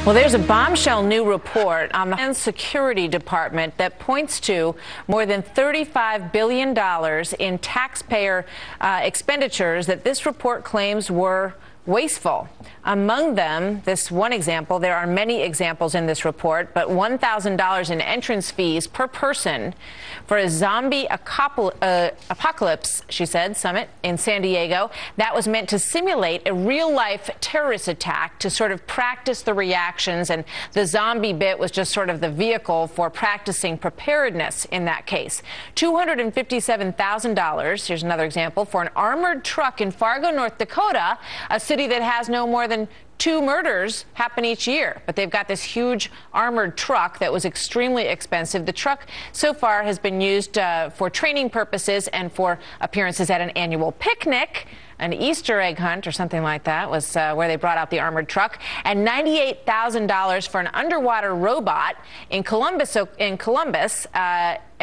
Well, there's a bombshell new report on the Homeland Security Department that points to more than $35 billion in taxpayer expenditures that this report claims were wasteful. Among them, this one example, there are many examples in this report, but $1,000 in entrance fees per person for a zombie apocalypse, she said, summit in San Diego. That was meant to simulate a real-life terrorist attack to sort of practice the reactions, and the zombie bit was just sort of the vehicle for practicing preparedness in that case. $257,000, here's another example, for an armored truck in Fargo, North Dakota, a city that has no more than 2 murders happen each year. But they've got this huge armored truck that was extremely expensive. The truck so far has been used for training purposes and for appearances at an annual picnic. An Easter egg hunt or something like that was where they brought out the armored truck, and $98,000 for an underwater robot in Columbus.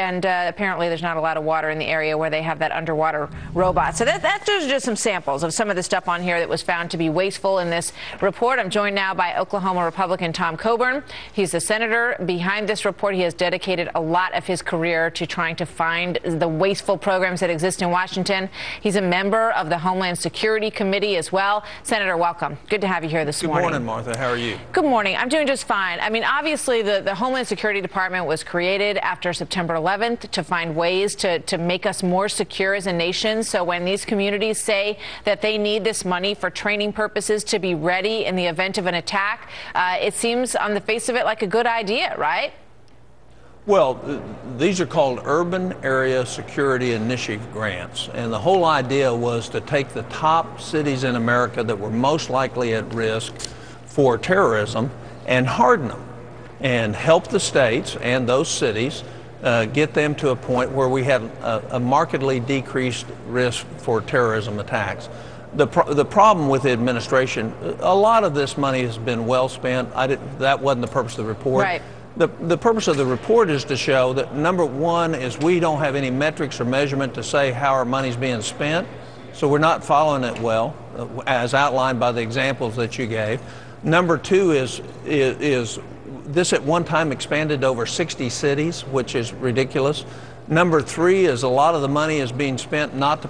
Apparently there's not a lot of water in the area where they have that underwater robot. So those are just some samples of some of the stuff on here that was found to be wasteful in this report. I'm joined now by Oklahoma Republican Tom Coburn. He's the senator behind this report. He has dedicated a lot of his career to trying to find the wasteful programs that exist in Washington. He's a member of the Homeland Security Committee as well. Senator, welcome. Good to have you here this morning. Good morning, Martha. How are you? Good morning. I'm doing just fine. I mean, obviously, the Homeland Security Department was created after September 11th to find ways to make us more secure as a nation. So when these communities say that they need this money for training purposes to be ready in the event of an attack, it seems on the face of it like a good idea, right? Well, these are called Urban Areas Securities Initiative grants, and the whole idea was to take the top cities in America that were most likely at risk for terrorism and harden them and help the states and those cities get them to a point where we have a markedly decreased risk for terrorism attacks. The problem with the administration, a lot of this money has been well spent. That wasn't the purpose of the report. Right. The purpose of the report is to show that, number one, is we don't have any metrics or measurement to say how our money's being spent, so we're not following it well, as outlined by the examples that you gave. Number two is this at one time expanded to over 60 cities, which is ridiculous. Number three is a lot of the money is being spent not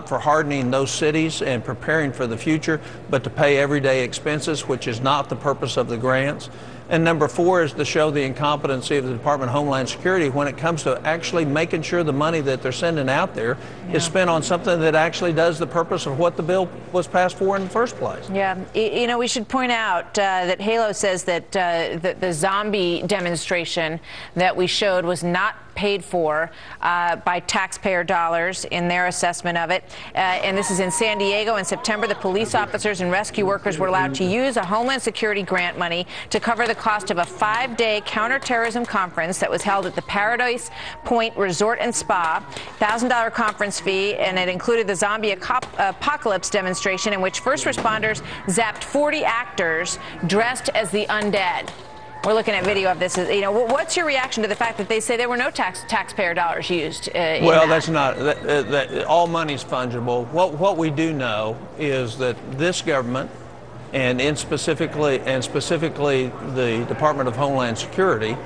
for hardening those cities and preparing for the future, but to pay everyday expenses, which is not the purpose of the grants. And number four is to show the incompetency of the Department of Homeland Security when it comes to actually making sure the money that they're sending out there is spent on something that actually does the purpose of what the bill was passed for in the first place. Yeah, you know, we should point out that Halo says that the zombie demonstration that we showed was not paid for by taxpayer dollars in their assessment of it. And this is in San Diego. In September, the police officers and rescue workers were allowed to use a Homeland Security grant money to cover the cost of a 5-day counterterrorism conference that was held at the Paradise Point Resort and Spa. $1,000 conference fee, and it included the zombie apocalypse demonstration in which first responders zapped 40 actors dressed as the undead. We're looking at video of this. You know, what's your reaction to the fact that they say there were no taxpayer dollars used? Well, that's not. All money's fungible. What we do know is that this government, and specifically the Department of Homeland Security,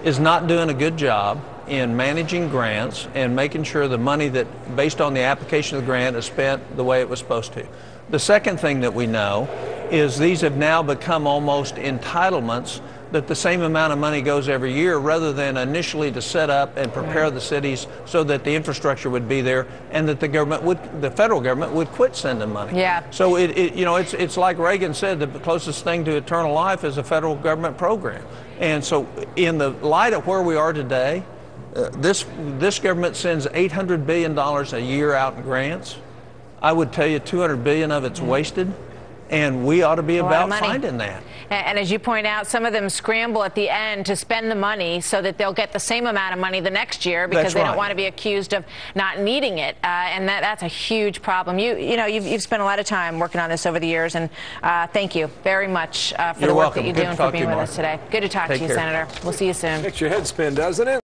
is not doing a good job in managing grants and making sure the money that, based on the application of the grant, is spent the way it was supposed to. The second thing that we know is these have now become almost entitlements, that the same amount of money goes every year rather than initially to set up and prepare the cities so that the infrastructure would be there and that the federal government would quit sending money. Yeah. So it's like Reagan said, the closest thing to eternal life is a federal government program. And so in the light of where we are today, this government sends $800 billion a year out in grants. I would tell you $200 billion of it's wasted. And we ought to be about finding that. And as you point out, some of them scramble at the end to spend the money so that they'll get the same amount of money the next year because they don't want to be accused of not needing it. And that's a huge problem. You've spent a lot of time working on this over the years, and thank you very much for the work that you're doing for being with us today. Good to talk to you, Senator. We'll see you soon. Makes your head spin, doesn't it?